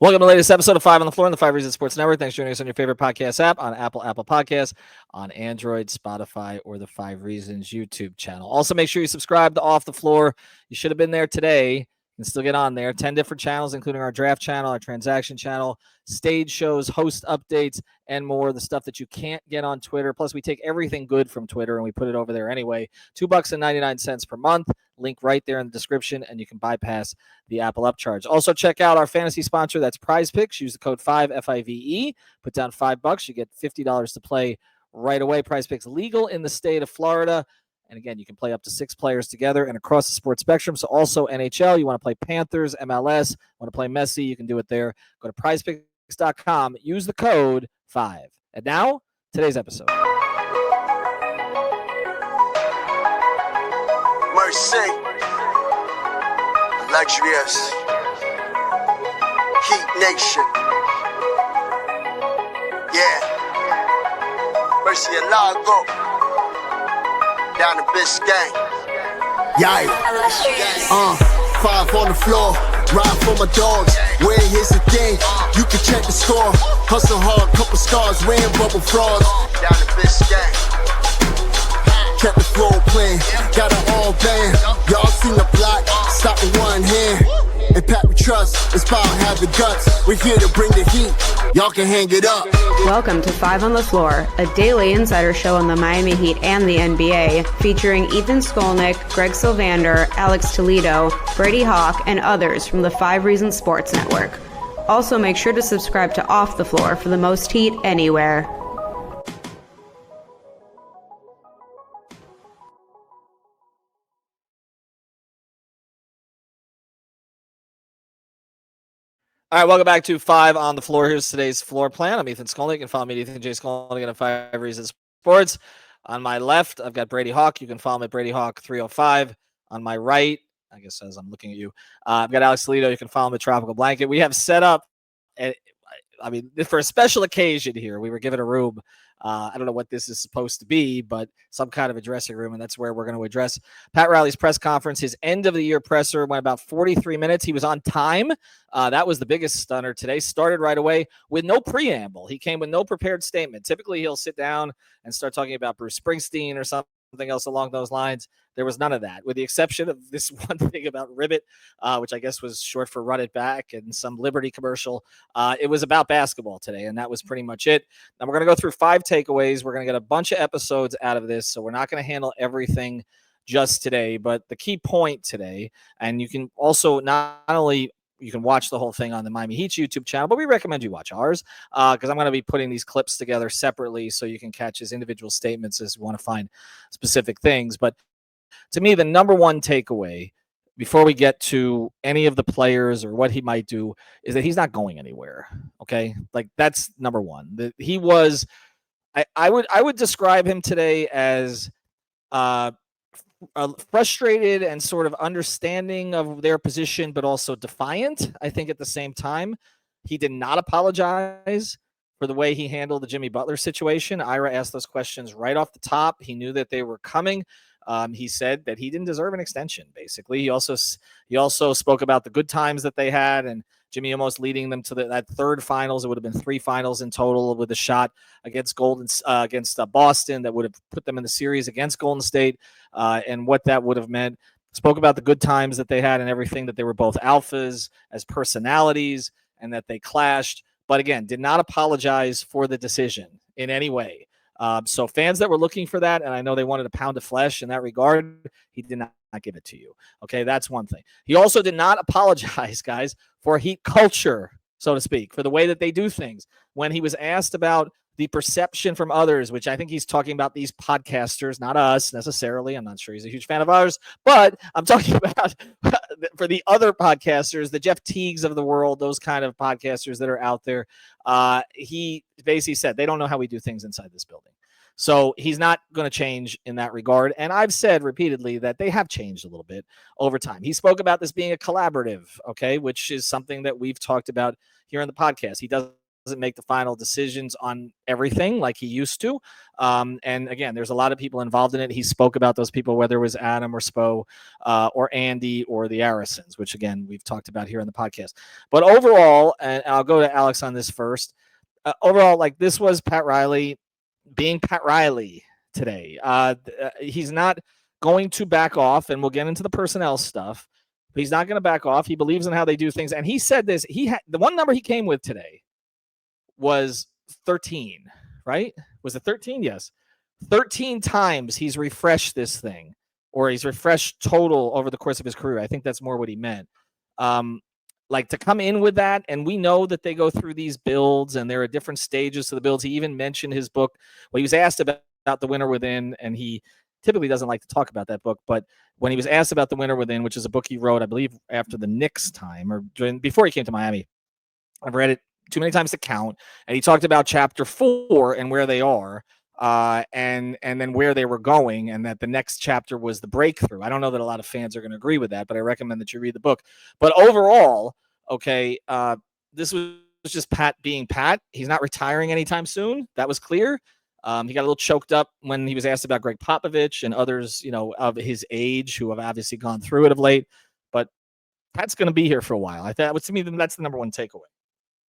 Welcome to the latest episode of 5 on the Floor on the 5 Reasons Sports Network. Thanks for joining us on your favorite podcast app, on Apple Podcasts, on Android, Spotify, or the 5 Reasons YouTube channel. Also, make sure you subscribe to Off the Floor. You should have been there today. You can still get on there. 10 different channels, including our draft channel, our transaction channel, stage shows, host updates, and more. The stuff that you can't get on Twitter. Plus, we take everything good from Twitter and we put it over there anyway. $2.99 per month. Link right there in the description, and you can bypass the Apple upcharge. Also, check out our fantasy sponsor. That's Prize Picks. Use the code 5 FIVE. Put down $5. You get $50 to play right away. Prize Picks legal in the state of Florida. And again, you can play up to 6 players together and across the sports spectrum. So also NHL, you want to play Panthers, MLS, want to play Messi, you can do it there. Go to prizepicks.com. Use the code 5. And now, today's episode. Mercy, luxurious, Heat Nation, yeah, Mercy and Lago, down to Biscayne, yeah, 5 on the floor, ride for my dogs, where here's the thing, you can check the score, hustle hard, couple scars, wearing bubble frogs, down to Biscayne. Kept the floor playing, got it all banned. Y'all seen the block, stop with one hand. And Pat we trust, it's power, have the guts. We're here to bring the heat, y'all can hang it up. Welcome to 5 on the Floor, a daily insider show on the Miami Heat and the NBA, featuring Ethan Skolnick, Greg Sylvander, Alex Toledo, Brady Hawk, and others from the 5 Reasons Sports Network. Also, make sure to subscribe to Off the Floor for the most heat anywhere. All right, welcome back to 5 on the Floor. Here's today's floor plan. I'm Ethan Skolnick. You can follow me at Ethan J. Skolnick at 5 Reasons Sports. On my left, I've got Brady Hawk. You can follow me at Brady Hawk 305. On my right, I guess as I'm looking at you, I've got Alex Toledo. You can follow me at Tropical Blanket. We have set up, for a special occasion here. We were given a room. I don't know what this is supposed to be, but some kind of a dressing room, and that's where we're going to address Pat Riley's press conference. His end-of-the-year presser went about 43 minutes. He was on time. That was the biggest stunner today. Started right away with no preamble. He came with no prepared statement. Typically, he'll sit down and start talking about Bruce Springsteen or something else along those lines. There was none of that, with the exception of this one thing about Ribbit, which I guess was short for Run It Back, and some Liberty commercial. It was about basketball today, and that was pretty much it. Now we're going to go through 5 takeaways. We're going to get a bunch of episodes out of this, so we're not going to handle everything just today. But the key point today, and you can also not only you can watch the whole thing on the Miami Heat's YouTube channel, but we recommend you watch ours because I'm going to be putting these clips together separately so you can catch his individual statements as you want to find specific things. But to me, the number one takeaway before we get to any of the players or what he might do is that he's not going anywhere. Okay. Like that's number one. He was, I would describe him today as frustrated and sort of understanding of their position, but also defiant. I think at the same time, he did not apologize for the way he handled the Jimmy Butler situation. Ira asked those questions right off the top. He knew that they were coming. He said that he didn't deserve an extension, basically. He also spoke about the good times that they had and Jimmy almost leading them to that third finals. It would have been 3 finals in total with a shot against Boston that would have put them in the series against Golden State and what that would have meant. Spoke about the good times that they had and everything, that they were both alphas as personalities and that they clashed. But again, did not apologize for the decision in any way. So fans that were looking for that, and I know they wanted a pound of flesh in that regard, he did not give it to you. Okay, that's one thing. He also did not apologize, guys, for Heat culture, so to speak, for the way that they do things. When he was asked about the perception from others, which I think he's talking about these podcasters, not us necessarily. I'm not sure he's a huge fan of ours, but I'm talking about for the other podcasters, the Jeff Teagues of the world, those kind of podcasters that are out there. He basically said they don't know how we do things inside this building. So he's not going to change in that regard. And I've said repeatedly that they have changed a little bit over time. He spoke about this being a collaborative, okay, which is something that we've talked about here on the podcast. He doesn't make the final decisions on everything like he used to. And again, there's a lot of people involved in it. He spoke about those people, whether it was Adam or Spo or Andy or the Arisons, which again, we've talked about here on the podcast. But overall, and I'll go to Alex on this first, overall, like this was Pat Riley being Pat Riley today. He's not going to back off, and we'll get into the personnel stuff. But he's not going to back off. He believes in how they do things, and he said this. He had the one number he came with today was 13. Right? Was it 13? Yes, 13 times he's refreshed this thing, or he's refreshed total over the course of his career. I think that's more what he meant. Like to come in with that, and we know that they go through these builds, and there are different stages to the builds. He even mentioned his book. Well, he was asked about The Winner Within, and he typically doesn't like to talk about that book, but when he was asked about The Winner Within, which is a book he wrote, I believe, after the Knicks time or before he came to Miami, I've read it too many times to count, and he talked about chapter 4 and where they are, and then where they were going, and that the next chapter was the breakthrough. I don't know that a lot of fans are going to agree with that, but I recommend that you read the book. But overall, okay, this was just Pat being Pat. He's not retiring anytime soon. That was clear. He got a little choked up when he was asked about Greg Popovich and others, of his age who have obviously gone through it of late. But Pat's going to be here for a while. I thought, to me, that's the number one takeaway.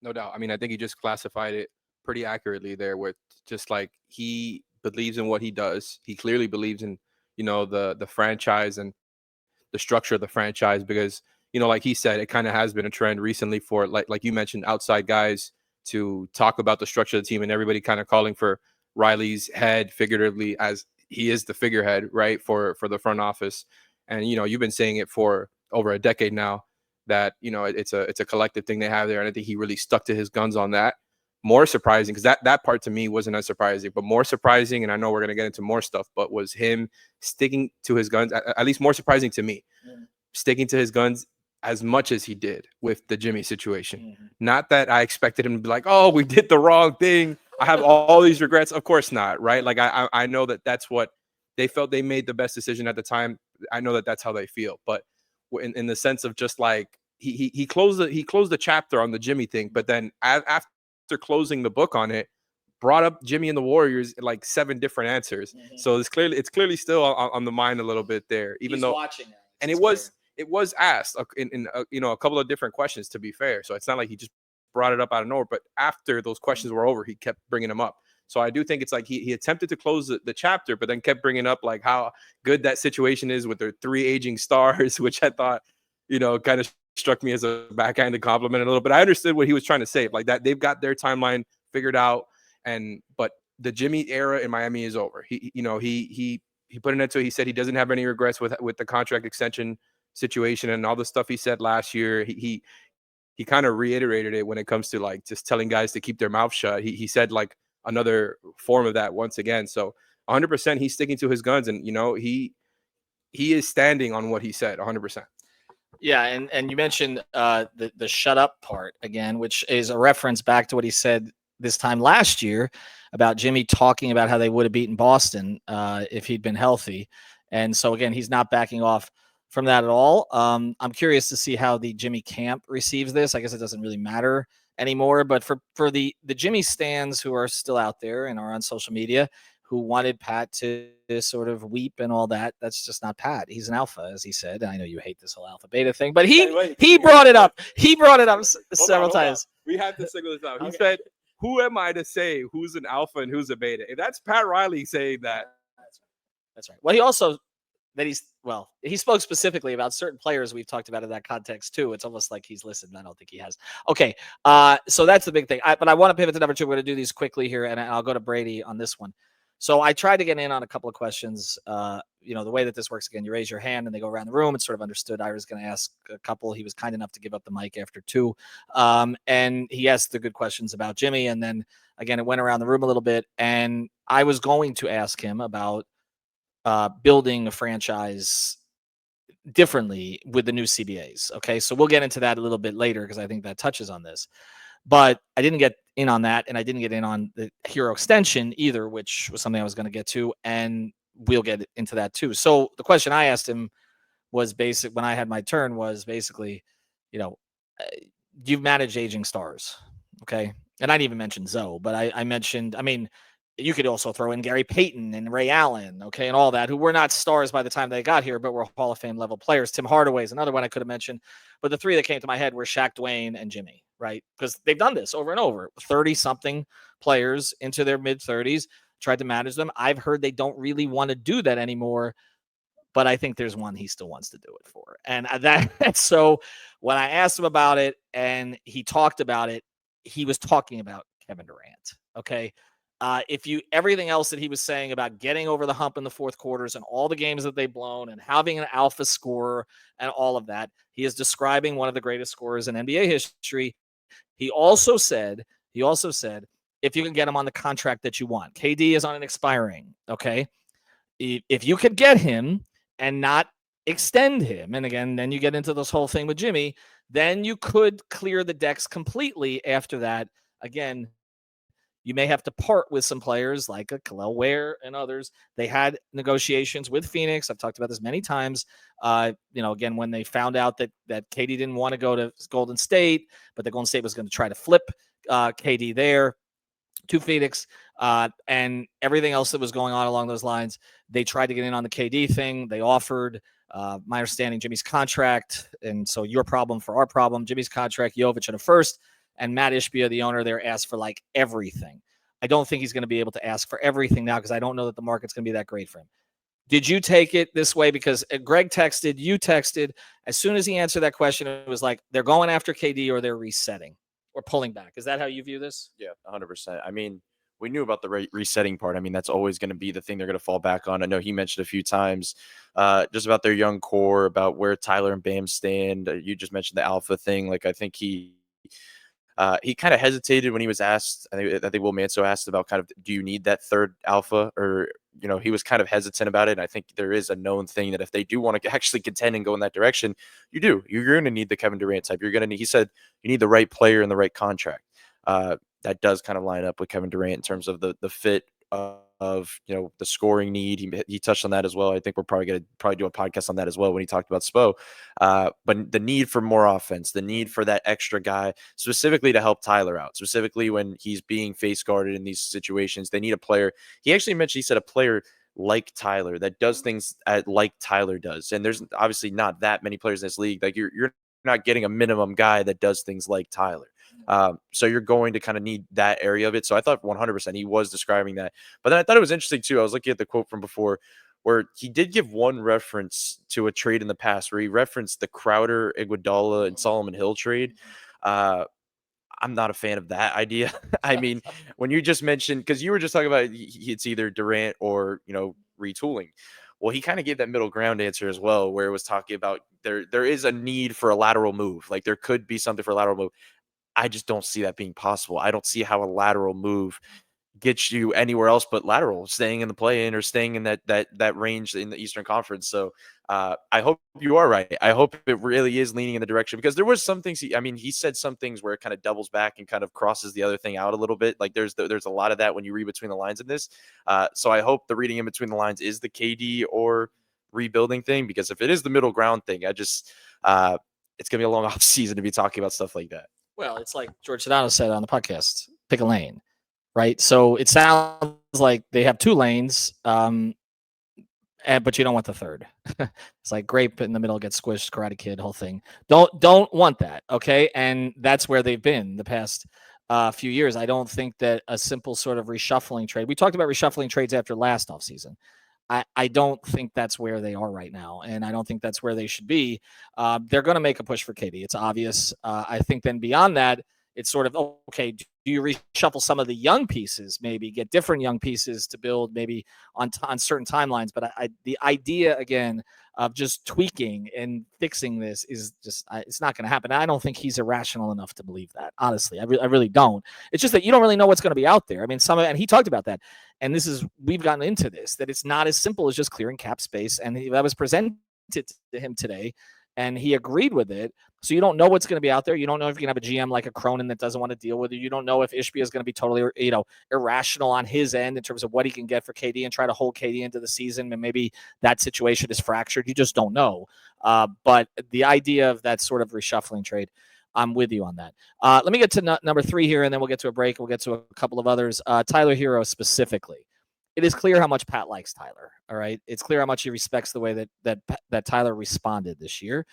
No doubt. I mean, I think he just classified it pretty accurately there, with just like he believes in what he does. He clearly believes in, the franchise and the structure of the franchise, because, like he said, it kind of has been a trend recently for like you mentioned, outside guys to talk about the structure of the team, and everybody kind of calling for Riley's head figuratively, as he is the figurehead, right, for the front office. And you've been saying it for over a decade now that it's a collective thing they have there, and I think he really stuck to his guns on that. More surprising, because that part to me wasn't as surprising, but more surprising, and I know we're going to get into more stuff, but was him sticking to his guns, at least more surprising to me, sticking to his guns as much as he did with the Jimmy situation. Not that I expected him to be like, oh, we did the wrong thing, I have all these regrets. Of course not, right? Like I know that that's what they felt, they made the best decision at the time. I know that that's how they feel, but in the sense of just like he closed the chapter on the Jimmy thing, but then after closing the book on it, brought up Jimmy and the Warriors like 7 different answers. So it's clearly still on the mind a little bit there, even He's though watching it. And it was asked in a couple of different questions, to be fair. So it's not like he just brought it up out of nowhere, but after those questions were over, he kept bringing them up. So I do think it's like he attempted to close the chapter, but then kept bringing up like how good that situation is with their 3 aging stars, which I thought, kind of struck me as a backhanded compliment a little bit. I understood what he was trying to say, like that they've got their timeline figured out, but the Jimmy era in Miami is over. He put an end to it. He said he doesn't have any regrets with the contract extension situation and all the stuff he said last year. He kind of reiterated it when it comes to like just telling guys to keep their mouth shut. He said like another form of that once again. So 100% he's sticking to his guns, and he is standing on what he said 100%. Yeah, and you mentioned the shut up part again, which is a reference back to what he said this time last year about Jimmy talking about how they would have beaten Boston if he'd been healthy. And so again, he's not backing off from that at all. I'm curious to see how the Jimmy camp receives this. I guess it doesn't really matter anymore, but for the Jimmy stans who are still out there and are on social media who wanted Pat to sort of weep and all that, that's just not Pat. He's an alpha, as he said. I know you hate this whole alpha beta thing, but he brought it up. He brought it up several times. We have to single this out. He said, who am I to say who's an alpha and who's a beta? If that's Pat Riley saying that. That's right. Well, he also he spoke specifically about certain players we've talked about in that context too. It's almost like he's listened. I don't think he has. Okay. So that's the big thing. But I want to pivot to number 2. We're going to do these quickly here, and I'll go to Brady on this one. So I tried to get in on a couple of questions. The way that this works, again, you raise your hand and they go around the room. It's sort of understood. Ira's going to ask a couple. He was kind enough to give up the mic after 2. And he asked the good questions about Jimmy. And then again, it went around the room a little bit. And I was going to ask him about building a franchise differently with the new CBAs. Okay. So we'll get into that a little bit later, because I think that touches on this. But I didn't get in on that, and I didn't get in on the Herro extension either, which was something I was going to get to, and we'll get into that too. So the question I asked him was basic when I had my turn was basically, you've managed aging stars, okay? And I didn't even mention Zoe, but I mentioned, I mean, you could also throw in Gary Payton and Ray Allen, okay, and all that, who were not stars by the time they got here, but were Hall of Fame level players. Tim Hardaway is another one I could have mentioned. But the three that came to my head were Shaq, Dwayne, and Jimmy, right? Because they've done this over and over. 30-something players into their mid-30s, tried to manage them. I've heard they don't really want to do that anymore, but I think there's one he still wants to do it for. And so when I asked him about it and he talked about it, he was talking about Kevin Durant. Okay. If you everything else that he was saying about getting over the hump in the fourth quarters and all the games that they've blown and having an alpha scorer and all of that, he is describing one of the greatest scorers in NBA history. He also said, if you can get him on the contract that you want, KD is on an expiring. Okay. If you could get him and not extend him, and again, then you get into this whole thing with Jimmy, then you could clear the decks completely after that. Again, you may have to part with some players like a Khalil Ware and others. They had negotiations with Phoenix. I've talked about this many times. Again, when they found out that KD didn't want to go to Golden State, but the Golden State was going to try to flip KD there to Phoenix, and everything else that was going on along those lines. They tried to get in on the KD thing. They offered, my understanding, Jimmy's contract. And so your problem for our problem, Jimmy's contract, Jovic at a first, and Matt Ishbia, the owner there, asked for like everything. I don't think he's going to be able to ask for everything now because I don't know that the market's going to be that great for him. Did you take it this way? Because Greg texted, you texted. As soon as he answered that question, it was like they're going after KD or they're resetting or pulling back. Is that how you view this? Yeah, 100%. I mean, we knew about the resetting part. I mean, that's always going to be the thing they're going to fall back on. I know he mentioned a few times just about their young core, about where Tyler and Bam stand. You just mentioned the alpha thing. Like, I think he kind of hesitated when he was asked. I think Will Manso asked about kind of, do you need that third alpha? Or, he was kind of hesitant about it. And I think there is a known thing that if they do want to actually contend and go in that direction, you do. You're going to need the Kevin Durant type. You're going to need, he said, you need the right player and the right contract. That does kind of line up with Kevin Durant in terms of the fit of the scoring need. He touched on that as well. I think we're probably going to do a podcast on that as well when he talked about Spo. But the need for more offense, the need for that extra guy, specifically to help Tyler out, specifically when he's being face guarded in these situations. They need a player. He actually mentioned, he said a player like Tyler that does things like Tyler does. And there's obviously not that many players in this league. Like you're not getting a minimum guy that does things like Tyler. So you're going to kind of need that area of it. So I thought 100% he was describing that. But then I thought it was interesting too. I was looking at the quote from before where he did give one reference to a trade in the past where he referenced the Crowder, Iguodala, and Solomon Hill trade. I'm not a fan of that idea. I mean, when you just mentioned, because you were just talking about it's either Durant or, retooling. Well, he kind of gave that middle ground answer as well, where it was talking about there is a need for a lateral move. Like there could be something for a lateral move. I just don't see that being possible. I don't see how a lateral move gets you anywhere else but lateral, staying in the play-in or staying in that range in the Eastern Conference. So I hope you are right. I hope it really is leaning in the direction, because there was some things he said some things where it kind of doubles back and kind of crosses the other thing out a little bit. Like there's a lot of that when you read between the lines in this. So I hope the reading in between the lines is the KD or rebuilding thing, because if it is the middle ground thing, it's gonna be a long off season to be talking about stuff like that. Well, it's like George Sedano said on the podcast, pick a lane, right? So it sounds like they have two lanes, but you don't want the third. It's like grape in the middle gets squished, Karate Kid, whole thing. Don't want that, okay? And that's where they've been the past few years. I don't think that a simple sort of reshuffling trade. We talked about reshuffling trades after last offseason. I don't think that's where they are right now, and I don't think that's where they should be. They're going to make a push for KD. It's obvious. I think then beyond that, it's sort of, okay, do you reshuffle some of the young pieces, maybe get different young pieces to build maybe on certain timelines? But the idea, again, of just tweaking and fixing this is just, it's not going to happen. I don't think he's irrational enough to believe that, honestly. I really don't. It's just that you don't really know what's going to be out there. I mean, and he talked about that. And we've gotten into this, that it's not as simple as just clearing cap space. And that was presented to him today, and he agreed with it. So you don't know what's going to be out there. You don't know if you can have a GM like a Cronin that doesn't want to deal with it. You don't know if Ishbia is going to be totally, irrational on his end in terms of what he can get for KD and try to hold KD into the season. And maybe that situation is fractured. You just don't know. But the idea of that sort of reshuffling trade, I'm with you on that. Let me get to number 3 here, and then we'll get to a break. We'll get to a couple of others. Tyler Herro specifically. It is clear how much Pat likes Tyler. All right, it's clear how much he respects the way that Tyler responded this year.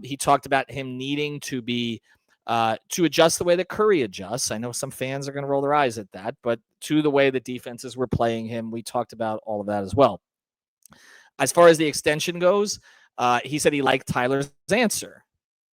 He talked about him needing to be to adjust the way that Curry adjusts. I know some fans are going to roll their eyes at that, but to the way that defenses were playing him, we talked about all of that as well. As far as the extension goes, he said he liked Tyler's answer.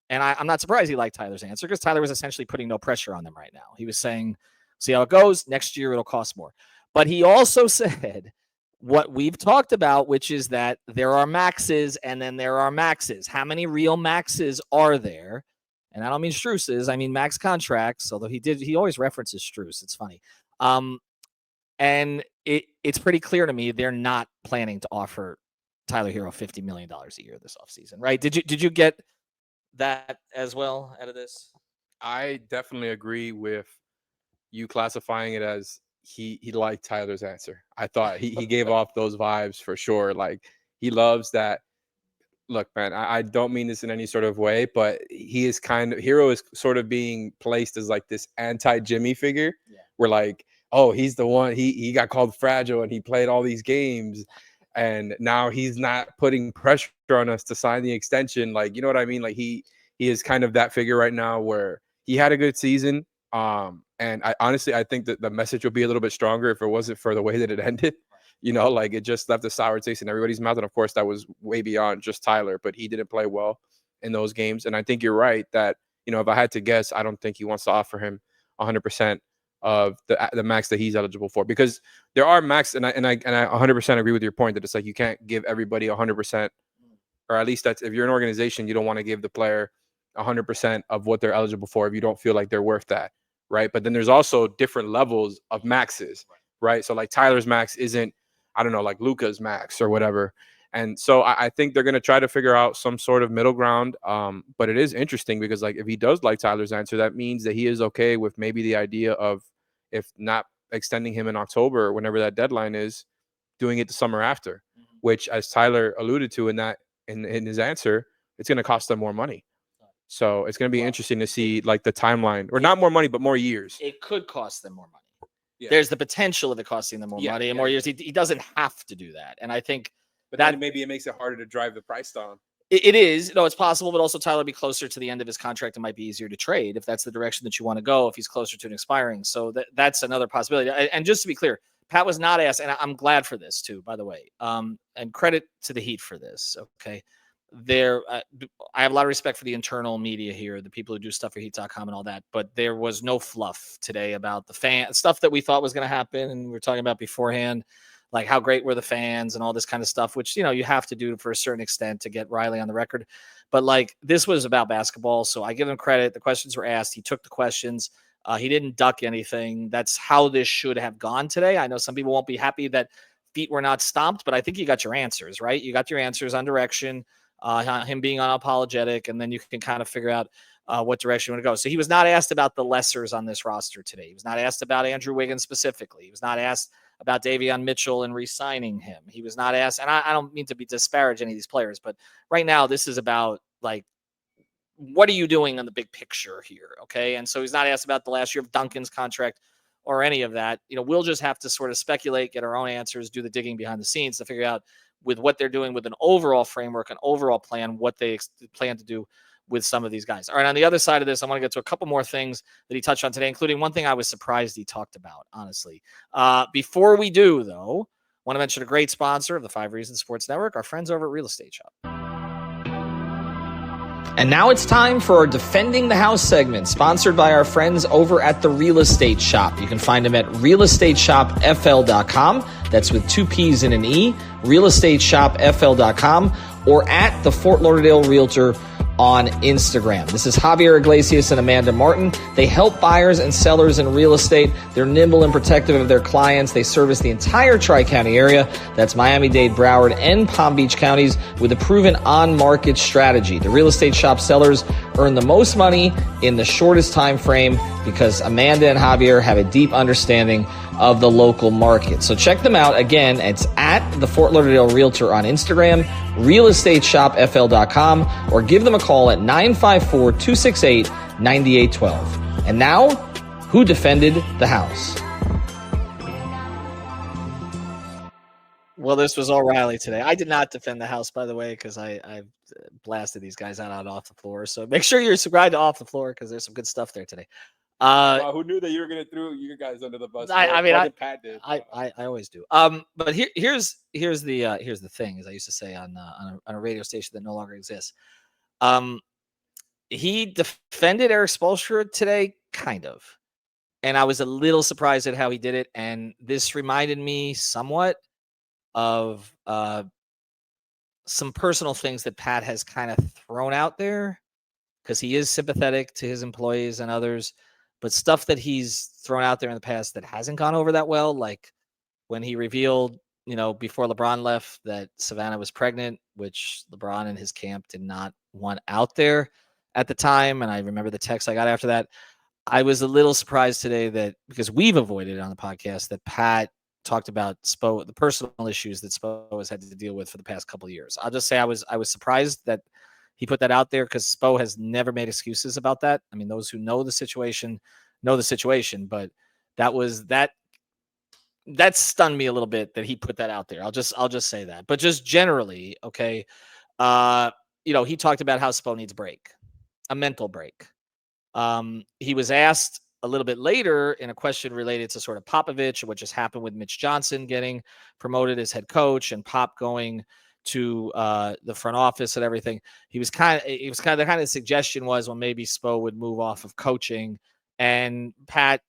And I'm not surprised he liked Tyler's answer because Tyler was essentially putting no pressure on them right now. He was saying, see how it goes. Next year, it'll cost more. But he also said what we've talked about, which is that there are maxes and then there are maxes. How many real maxes are there? And I don't mean Strus's. I mean max contracts, although he always references Strus. It's funny. And it's pretty clear to me they're not planning to offer Tyler Herro $50 million a year this offseason, right? Did you get that as well out of this? I definitely agree with you classifying it as he liked Tyler's answer. I thought he gave off those vibes for sure. Like he loves that. Look, man, I don't mean this in any sort of way, but Herro is sort of being placed as like this anti-Jimmy figure. Yeah. Where like, oh, he's the one, he got called fragile and he played all these games. And now he's not putting pressure on us to sign the extension. Like, you know what I mean? Like he is kind of that figure right now where he had a good season. And I honestly think that the message would be a little bit stronger if it wasn't for the way that it ended. You know, like it just left a sour taste in everybody's mouth. And of course, that was way beyond just Tyler, but he didn't play well in those games. And I think you're right that, you know, if I had to guess, I don't think he wants to offer him 100% of the max that he's eligible for, because there are max, and I 100% agree with your point that it's like you can't give everybody 100%, or at least that's if you're an organization, you don't want to give the player 100% of what they're eligible for if you don't feel like they're worth that, right? But then there's also different levels of maxes, right? So like Tyler's max isn't, I don't know, like Luka's max or whatever. And so I think they're going to try to figure out some sort of middle ground. But it is interesting because like if he does like Tyler's answer, that means that he is okay with maybe the idea of, if not extending him in October or whenever that deadline is, doing it the summer after, which, as Tyler alluded to in his answer, it's going to cost them more money. So it's going to be interesting to see like the timeline, or not more money, but more years. It could cost them more money. Yeah. There's the potential of it costing them more money and more years. He doesn't have to do that. And I think that maybe it makes it harder to drive the price down. It is. No, it's possible, but also Tyler be closer to the end of his contract. It might be easier to trade if that's the direction that you want to go, if he's closer to an expiring. So that's another possibility. And just to be clear, Pat was not asked, and I'm glad for this too, by the way, and credit to the Heat for this. Okay. I have a lot of respect for the internal media here, the people who do stuff for Heat.com and all that, but there was no fluff today about the fan stuff that we thought was going to happen. And we were talking about beforehand, like how great were the fans and all this kind of stuff, which, you know, you have to do for a certain extent to get Riley on the record. But like, this was about basketball. So I give him credit. The questions were asked. He took the questions. He didn't duck anything. That's how this should have gone today. I know some people won't be happy that feet were not stomped, but I think you got your answers, right? You got your answers on direction, him being unapologetic, and then you can kind of figure out what direction you want to go. So he was not asked about the lessers on this roster today. He was not asked about Andrew Wiggins specifically. He was not asked about Davion Mitchell and re-signing him. He was not asked, and I don't mean to disparage any of these players, but right now this is about like, what are you doing on the big picture here? Okay. And so he's not asked about the last year of Duncan's contract or any of that. You know, we'll just have to sort of speculate, get our own answers, do the digging behind the scenes to figure out with what they're doing with an overall framework, an overall plan, what they plan to do with some of these guys. All right, on the other side of this, I want to get to a couple more things that he touched on today, including one thing I was surprised he talked about, honestly. Before we do, though, I want to mention a great sponsor of the 5 Reasons Sports Network, our friends over at Real Estate Shop. And now it's time for our Defending the House segment, sponsored by our friends over at the Real Estate Shop. You can find them at realestateshopfl.com. That's with 2 P's and an E, realestateshopfl.com, or at the Fort Lauderdale Realtor on Instagram. This is Javier Iglesias and Amanda Martin. They help buyers and sellers in real estate. They're nimble and protective of their clients. They service the entire Tri-County area. That's Miami-Dade, Broward, and Palm Beach counties with a proven on-market strategy. The Real Estate Shop sellers earn the most money in the shortest time frame because Amanda and Javier have a deep understanding of the local market. So check them out. Again, it's at the Fort Lauderdale Realtor on Instagram, realestateshopfl.com, or give them a call at 954-268 98-12. And now, who defended the house? Well, this was O'Reilly today. I did not defend the house, by the way, because I blasted these guys out off the floor. So make sure you're subscribed to Off the Floor because there's some good stuff there today. Wow, who knew that you were gonna throw you guys under the bus? Pat did. I always do. But here's the thing, as I used to say on a radio station that no longer exists. He defended Eric Spoelstra today, kind of, and I was a little surprised at how he did it. And this reminded me somewhat of some personal things that Pat has kind of thrown out there, because he is sympathetic to his employees and others, but stuff that he's thrown out there in the past that hasn't gone over that well, like when he revealed, before LeBron left, that Savannah was pregnant, which LeBron and his camp did not want out there at the time. And I remember the text I got after that. I was a little surprised today that, because we've avoided it on the podcast, that Pat talked about Spo, the personal issues that Spo has had to deal with for the past couple of years. I'll just say I was surprised that he put that out there, because Spo has never made excuses about that. I mean, those who know the situation, but that stunned me a little bit that he put that out there. I'll just say that. But just generally, okay, he talked about how Spo needs a mental break. He was asked a little bit later in a question related to sort of Popovich and what just happened with Mitch Johnson getting promoted as head coach and Pop going to the front office and everything. The suggestion was, well, maybe Spo would move off of coaching, and Pat,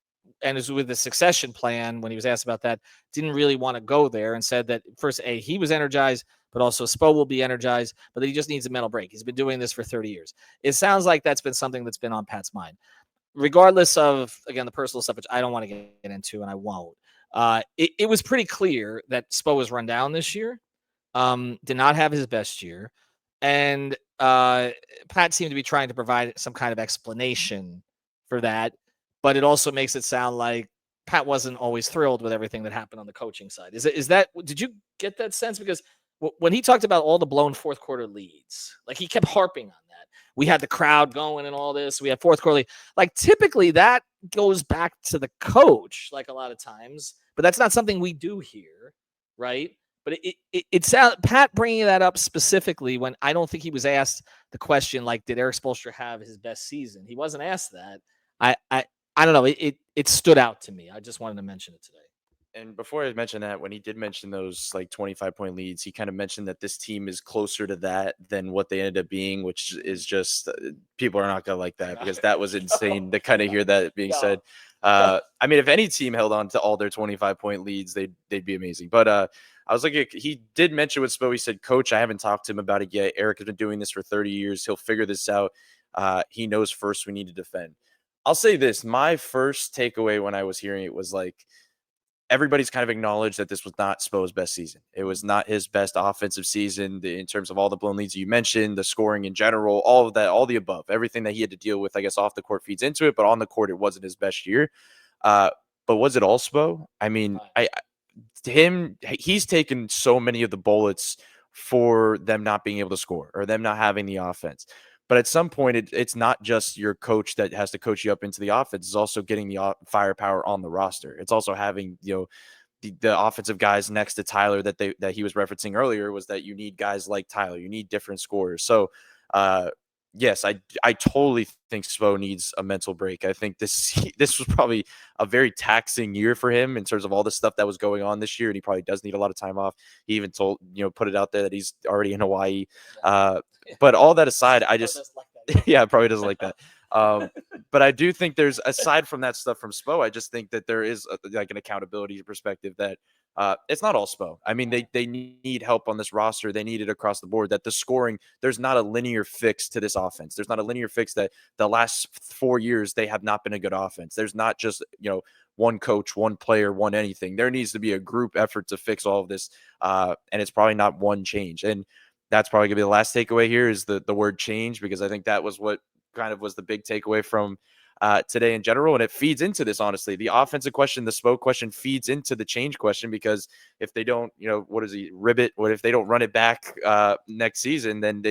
and as with the succession plan, when he was asked about that, didn't really want to go there, and said that first, he was energized, but also Spo will be energized, but that he just needs a mental break. He's been doing this for 30 years. It sounds like that's been something that's been on Pat's mind. Regardless of, again, the personal stuff, which I don't want to get into, and I won't. It was pretty clear that Spo was run down this year, did not have his best year, and Pat seemed to be trying to provide some kind of explanation for that, but it also makes it sound like Pat wasn't always thrilled with everything that happened on the coaching side. Did you get that sense? Because when he talked about all the blown fourth quarter leads, like he kept harping on that. We had the crowd going and all this. We had fourth quarter lead. Like typically that goes back to the coach, like a lot of times, but that's not something we do here, right? But it sounds, Pat bringing that up specifically when I don't think he was asked the question, like, did Eric Spoelstra have his best season? He wasn't asked that. I don't know. It stood out to me. I just wanted to mention it today. And before I mention that, when he did mention those like 25-point leads, he kind of mentioned that this team is closer to that than what they ended up being, which is just people are not going to like that, because that was insane to kind of hear that being said. I mean, if any team held on to all their 25-point leads, they'd be amazing. But I was looking, he did mention with Spo, he said, Coach, I haven't talked to him about it yet. Eric has been doing this for 30 years. He'll figure this out. He knows first we need to defend. I'll say this. My first takeaway when I was hearing it was like, everybody's kind of acknowledged that this was not Spo's best season. It was not his best offensive season in terms of all the blown leads you mentioned, the scoring in general, all of that, all the above, everything that he had to deal with, I guess, off the court feeds into it, but on the court, it wasn't his best year. But was it all Spo? I mean, he's taken so many of the bullets for them not being able to score or them not having the offense. But at some point, it's not just your coach that has to coach you up into the offense. It's also getting the firepower on the roster. It's also having, the offensive guys next to Tyler that he was referencing earlier, was that you need guys like Tyler. You need different scorers. So, yes, I totally think Spo needs a mental break. I think this was probably a very taxing year for him in terms of all the stuff that was going on this year, and he probably does need a lot of time off. He even put it out there that he's already in Hawaii. But all that aside, I just probably doesn't like that. But I do think there's, aside from that stuff from Spo, I just think that there is like an accountability perspective that it's not all Spo. I mean, they need help on this roster. They need it across the board. That the scoring, there's not a linear fix to this offense. There's not a linear fix that the last 4 years they have not been a good offense. There's not just, one coach, one player, one anything. There needs to be a group effort to fix all of this. And it's probably not one change. And that's probably gonna be the last takeaway here is the word change, because I think that was what kind of was the big takeaway from today in general. And it feeds into this, honestly. The offensive question, the Spo question feeds into the change question, because if they don't, what is he, ribbit? What if they don't run it back next season, then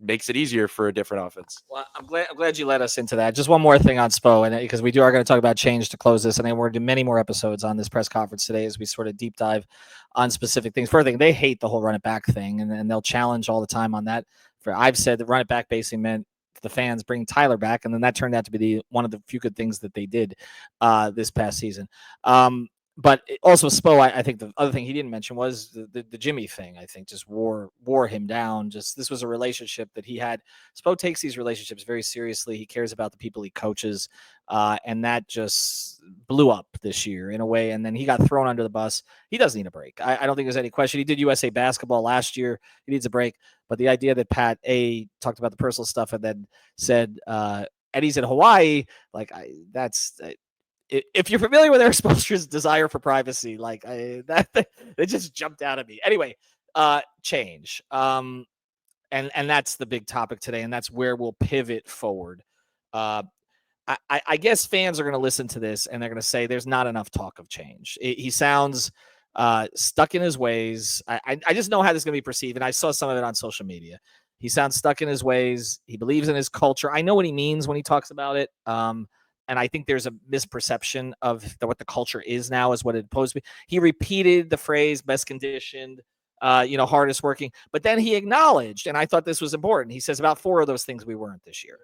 makes it easier for a different offense. Well, I'm glad you led us into that. Just one more thing on Spo, and because we are going to talk about change to close this, and then we're going to do many more episodes on this press conference today as we sort of deep dive on specific things. First thing, they hate the whole run it back thing, and they'll challenge all the time on that. I've said that run it back basically meant the fans bring Tyler back, and then that turned out to be one of the few good things that they did this past season. But also Spo, I think the other thing he didn't mention was the Jimmy thing. I think just wore him down. Just this was a relationship that he had. Spo takes these relationships very seriously. He cares about the people he coaches, and that just blew up this year in a way. And then he got thrown under the bus. He does need a break. I don't think there's any question. He did USA basketball last year. He needs a break. But the idea that Pat talked about the personal stuff and then said Eddie's in Hawaii, if you're familiar with Erik Spoelstra's desire for privacy, that it just jumped out at me. Anyway, change. And that's the big topic today, and that's where we'll pivot forward. I guess fans are going to listen to this, and they're going to say there's not enough talk of change. He sounds stuck in his ways. I just know how this is going to be perceived, and I saw some of it on social media. He sounds stuck in his ways. He believes in his culture. I know what he means when he talks about it. And I think there's a misperception of what the culture is now is what it supposed to be. He repeated the phrase best conditioned, hardest working, but then he acknowledged, and I thought this was important. He says about 4 of those things we weren't this year.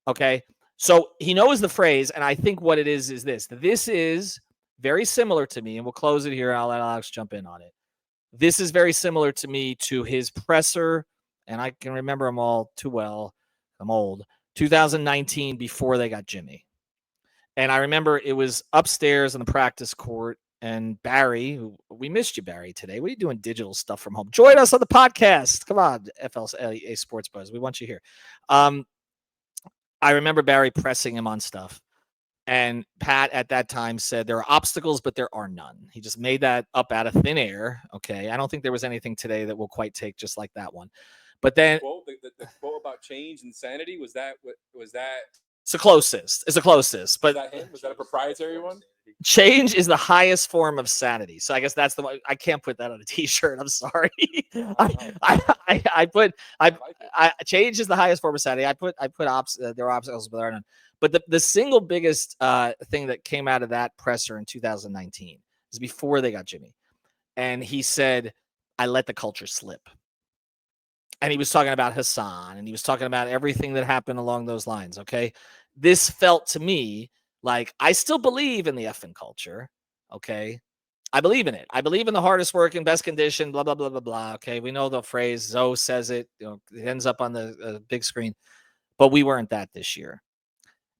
Okay. So he knows the phrase. And I think what it is this. This is very similar to me, and we'll close it here. I'll let Alex jump in on it. This is very similar to me to his presser. And I can remember them all too well. I'm old. 2019 before they got Jimmy. And I remember it was upstairs in the practice court, and Barry, we missed you, Barry, today. What are you doing digital stuff from home? Join us on the podcast. Come on, FLA Sports Buzz. We want you here. I remember Barry pressing him on stuff. And Pat at that time said there are obstacles, but there are none. He just made that up out of thin air. Okay. I don't think there was anything today that will quite take just like that one. But then the quote about change and sanity, was that it's the closest. It's the closest. But was that him? Was that a proprietary one? Change is the highest form of sanity. So I guess that's the one. I can't put that on a t-shirt. I'm sorry. Change is the highest form of sanity. There are obstacles, but there are none. But the single biggest thing that came out of that presser in 2019 is before they got Jimmy. And he said, I let the culture slip. And he was talking about Hassan, and he was talking about everything that happened along those lines, okay? This felt to me like I still believe in the effing culture, okay? I believe in it. I believe in the hardest working, best condition, blah, blah, blah, blah, blah, okay? We know the phrase, Zoe says it, it ends up on the big screen. But we weren't that this year.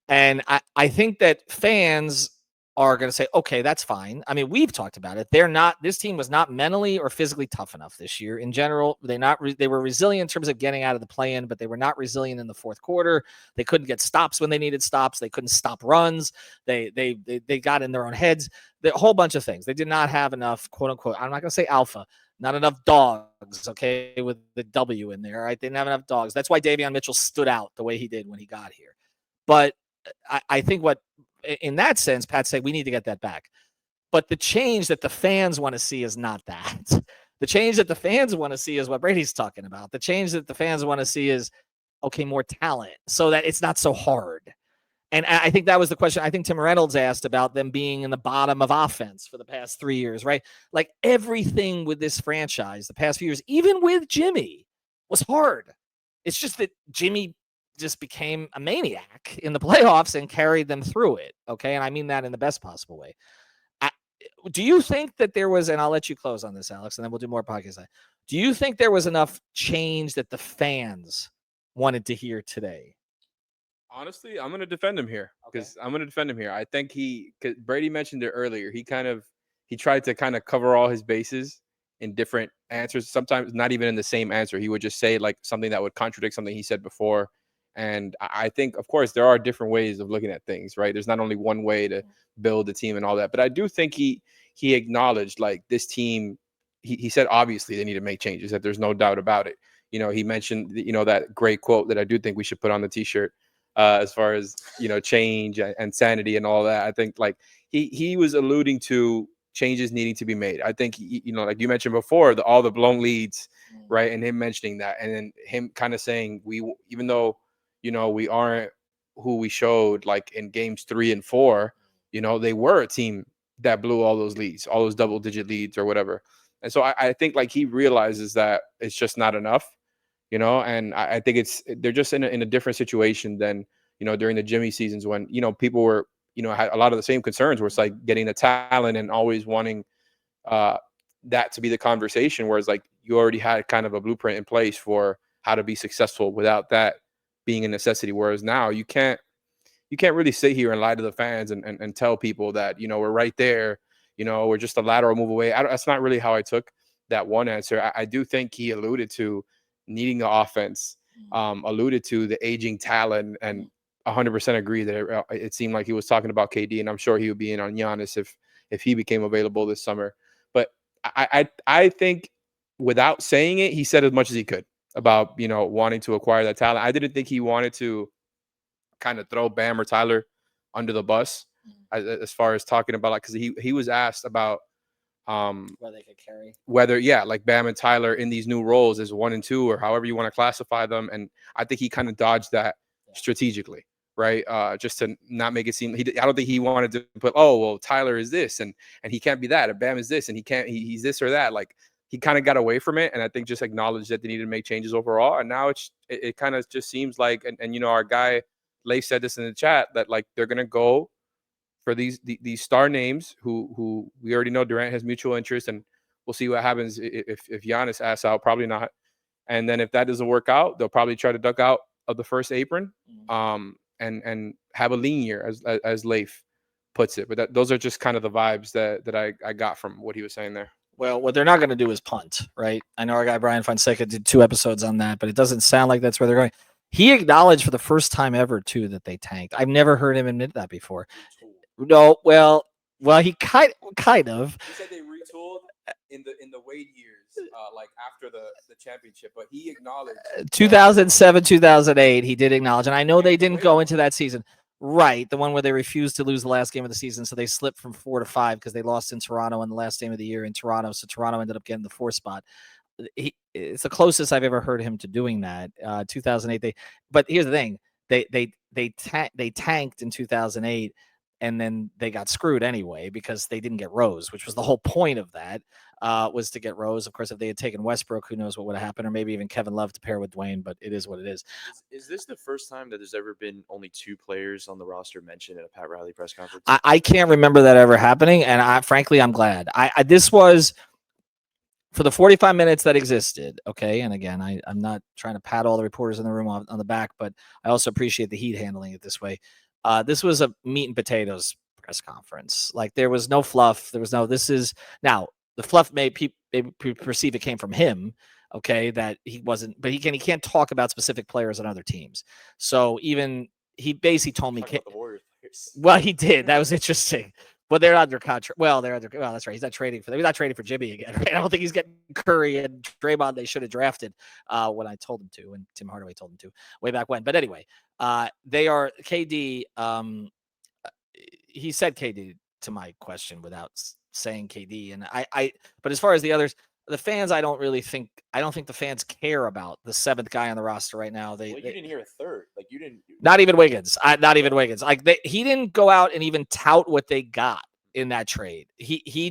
And I think that fans are going to say, okay, that's fine. I mean, we've talked about it. This team was not mentally or physically tough enough this year. In general, they were resilient in terms of getting out of the play-in, but they were not resilient in the fourth quarter. They couldn't get stops when they needed stops. They couldn't stop runs. They got in their own heads. A whole bunch of things. They did not have enough, quote unquote, I'm not going to say alpha, not enough dogs, okay, with the W in there, right? They didn't have enough dogs. That's why Davion Mitchell stood out the way he did when he got here. But I think in that sense, Pat said we need to get that back. But the change that the fans want to see is not that. The change that the fans want to see is what Brady's talking about. The change that the fans want to see is, okay, more talent so that it's not so hard. And I think that was the question I think Tim Reynolds asked about them being in the bottom of offense for the past 3 years, right? Like everything with this franchise the past few years, even with Jimmy, was hard. It's just that Jimmy just became a maniac in the playoffs and carried them through it. Okay. And I mean that in the best possible way. Do you think that there was, and I'll let you close on this, Alex, and then we'll do more podcasts. Do you think there was enough change that the fans wanted to hear today? Honestly, I'm going to defend him here because I think Brady mentioned it earlier. He tried to kind of cover all his bases in different answers. Sometimes not even in the same answer. He would just say like something that would contradict something he said before. And I think, of course, there are different ways of looking at things, right? There's not only one way to build a team and all that. But I do think he acknowledged like this team. He said, obviously, they need to make changes, that there's no doubt about it. He mentioned, that great quote that I do think we should put on the T-shirt as far as, change and sanity and all that. I think like he was alluding to changes needing to be made. I think, like you mentioned before, all the blown leads right? And him mentioning that, and then him kind of saying, even though, we aren't who we showed like in games 3 and 4, they were a team that blew all those leads, all those double-digit leads or whatever. And so I think like he realizes that it's just not enough, and I think they're just in a different situation than, during the Jimmy seasons when, people were, had a lot of the same concerns where it's like getting the talent and always wanting that to be the conversation, whereas like you already had kind of a blueprint in place for how to be successful without that being a necessity. Whereas now you can't really sit here and lie to the fans and tell people that, we're right there, we're just a lateral move away. That's not really how I took that one answer. I do think he alluded to needing the offense, alluded to the aging talent, and 100% agree that it seemed like he was talking about KD, and I'm sure he would be in on Giannis if he became available this summer. But I think without saying it, he said as much as he could about, wanting to acquire that talent. I didn't think he wanted to kind of throw Bam or Tyler under the bus as far as talking about, like, because he was asked about whether they could carry, like Bam and Tyler in these new roles as 1 and 2 or however you want to classify them. And I think he kind of dodged that strategically, right? Just to not make it seem I don't think he wanted to put, oh well, Tyler is this and he can't be that, and Bam is this and he's this or that. Like, he kind of got away from it, and I think just acknowledged that they needed to make changes overall. And now it kind of just seems like, and our guy Leif said this in the chat, that like they're gonna go for these star names who we already know Durant has mutual interest, and we'll see what happens if Giannis asks out. Probably not. And then if that doesn't work out, they'll probably try to duck out of the first apron, and have a lean year, as Leif puts it. But those are just kind of the vibes that I got from what he was saying there. Well, what they're not going to do is punt, right? I know our guy Brian Fonseca did 2 episodes on that, but it doesn't sound like that's where they're going. He acknowledged for the first time ever, too, that they tanked. I've never heard him admit that before. No, well, he kind of. He said they retooled in the Wade years, like after the championship, but he acknowledged 2007, 2008. He did acknowledge, and I know they didn't go into that season. Right, the one where they refused to lose the last game of the season, so they slipped from 4 to 5 because they lost in Toronto in the last game of the year in Toronto. So Toronto ended up getting the 4th spot. It's the closest I've ever heard him to doing that. 2008. But here's the thing: they tanked in 2008, and then they got screwed anyway because they didn't get Rose, which was the whole point of that. Was to get Rose. Of course, if they had taken Westbrook, who knows what would have happened, or maybe even Kevin Love to pair with Dwayne, but it is what it is. Is this the first time that there's ever been only 2 players on the roster mentioned at a Pat Riley press conference? I can't remember that ever happening, and frankly, I'm glad. This was for the 45 minutes that existed, okay? And again, I'm not trying to pat all the reporters in the room on the back, but I also appreciate the Heat handling it this way. This was a meat and potatoes press conference. Like, there was no fluff. There was no, now, the fluff may perceive it came from him, okay, that he wasn't, but he can't talk about specific players on other teams. So even he basically told me, well, he did. That was interesting. Well, they're under contract. Well, that's right. He's not trading for them. He's not trading for Jimmy again, right? I don't think he's getting Curry and Draymond. They should have drafted when I told him to, and Tim Hardaway told him to way back when. But anyway, they are KD. He said KD to my question without saying KD, and but as far as the others, the fans, I don't think the fans care about the 7th guy on the roster right now. You didn't hear a third. Like, you didn't. Not even Wiggins. Not even Wiggins. Like, he didn't go out and even tout what they got in that trade. He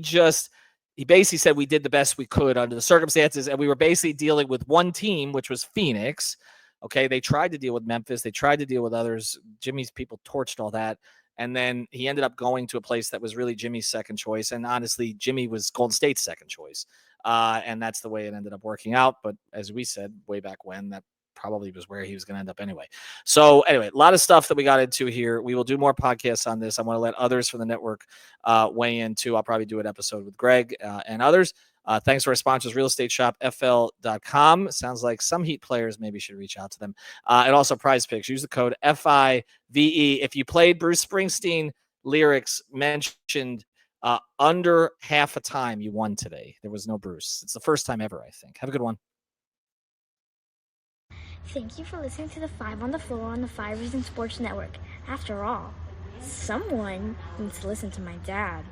basically said we did the best we could under the circumstances, and we were basically dealing with one team, which was Phoenix. Okay, they tried to deal with Memphis. They tried to deal with others. Jimmy's people torched all that. And then he ended up going to a place that was really Jimmy's second choice. And honestly, Jimmy was Golden State's second choice. And that's the way it ended up working out. But as we said way back when, that probably was where he was going to end up anyway. So anyway, a lot of stuff that we got into here. We will do more podcasts on this. I want to let others from the network weigh in too. I'll probably do an episode with Greg and others. Thanks to our sponsors, Real Estate Shop, FL.com. Sounds like some Heat players maybe should reach out to them. And also Prize Picks. Use the code FIVE. If you played Bruce Springsteen lyrics mentioned under half a time, you won today. There was no Bruce. It's the first time ever, I think. Have a good one. Thank you for listening to the 5 on the Floor on the 5 Reasons Sports Network. After all, someone needs to listen to my dad.